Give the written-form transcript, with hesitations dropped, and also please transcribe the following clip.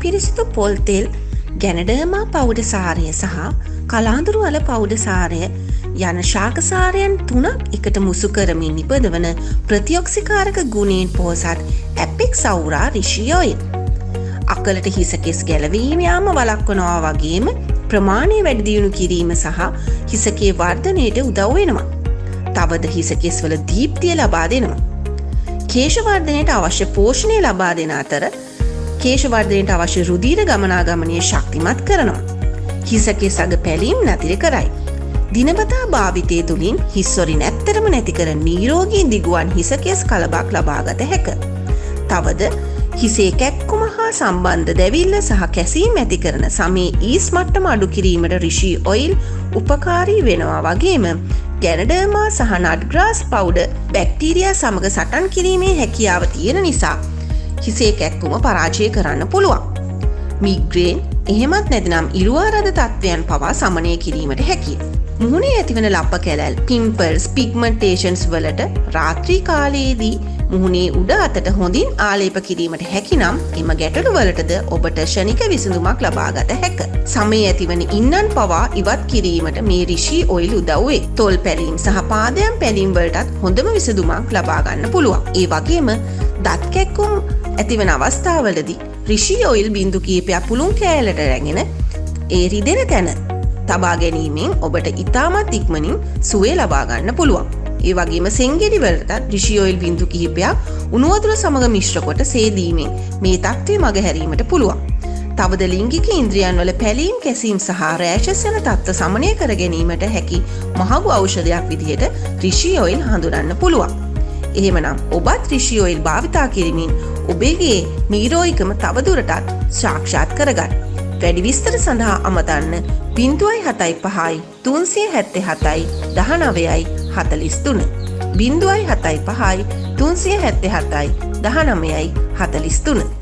පිරිසිදු පොල් තෙල්, ගැනඩර්මා පවුඩර් සාරය සහ කලාඳුරු වල පවුඩර් සාරය යන ශාකසාරයන් 3ක් එකට මුසු කරමින් නිපදවන ප්‍රතිඔක්සිකාරක ගුණයෙන් පොහොසත් ඇපෙක්ස් අවුරා රිෂි ඔයිල්. අකලට හිසකෙස් ගැලවීම යාම වළක්වනවා වගේම ප්‍රමාණය වැඩි දියුණු කිරීම සහ හිසකේ වර්ධනයට උදව් වෙනවා. තවද හිසකෙස් වල දීප්තිය ලබා දෙනවා. කේශ වර්ධනයට අවශ්‍ය පෝෂණය ලබා දෙන අතර කේශ වර්ධනයට අවශ්‍ය රුධිර ගමනාගමනය ශක්තිමත් කරනවා. හිසකෙස් අග පැලීම් නතර කරයි. දිනපතා භාවිතය තුළින් හිස්වරින් ඇත්තරම නැති කර නිරෝගී දිගුවන් හිසකෙස් කලබක් ලබාගත හැක. තවද හිසේ කැක්කුම හා සම්බන්ධ දැවිල්ල සහ කැසීම් ඇති කරන සමේ ඊස් මට්ටම අඩු කිරීමට රිෂි ඔයිල් උපකාරී වෙනවා වගේම ගැනඩර්මා සහ නට්ග්‍රාස් පවුඩර් බැක්ටීරියා සමග සටන් කිරීමේ හැකියාව තියෙන නිසා හිසේ කැක්කුම පරාජය කරන්න පුළුවන්. මිග්‍රේන් එහෙමත් නැතිනම් ඉරුවාරද තත්ත්වයන් පවා සමනය කිරීමට හැකිය. මුහුණේ ඇතිවන ලප්ප කැලැල්, පිම්පල්ස්, පිග්මන්ටේෂන්ස් වලට රාත්‍රී කාලයේදී මුහුණේ උඩ අතට හොඳින් ආලේප කිරීමට හැකිනම් එම ගැටලු වලටද ඔබට ක්ෂණික විසඳුමක් ලබාගත හැක. සමේ ඇතිවන ඉන්නන් පවා ඉවත් කිරීමට මේ රිෂි ඔයිල් උදව් වේ. තොල් පැලීම් සහ පාදයන් පැලීම් වලටත් හොඳම විසඳුමක් ලබා ගන්න පුළුවන්. ඒ වගේම දත් කැක්කුම් ඇතිවන අවස්ථාවලදී රිෂි ඔයිල් බිඳු කීපයක් පුළුන් කෑල්ලට රැගෙන ඒ රිදෙන තැන තබා ගැනීමෙන් ඔබට ඉතාමත් ඉක්මනින් සුවය ලබා ගන්න පුළුවන්. ඒ වගේම සෙංගෙඩි වලටත් රිෂි ඔයිල් බිඳු කිහිපයක් උණු වතුර සමග මිශ්‍ර කොට සේදීමෙන් මේ තත්ත්වය මගහැරීමට පුළුවන්. තවද ලිංගික ඉන්ද්‍රියන් වල පැලීම්, කැසීම් සහ රෑෂස් යන තත්ත්ව සමනය කර ගැනීමට හැකි මහඟු ඖෂධයක් විදිහට රිෂි ඔයිල් හඳුනන්න පුළුවන්. එහෙමනම් ඔබත් රිෂි ඔයිල් භාවිතා කිරීමෙන් ඔබගේ නිරෝගීකම තවදුරටත් සාක්ෂාත් කරගන්න. වැඩි විස්තර සඳහා අමතන්න 0.75 377 19 43 0.75 377 19 43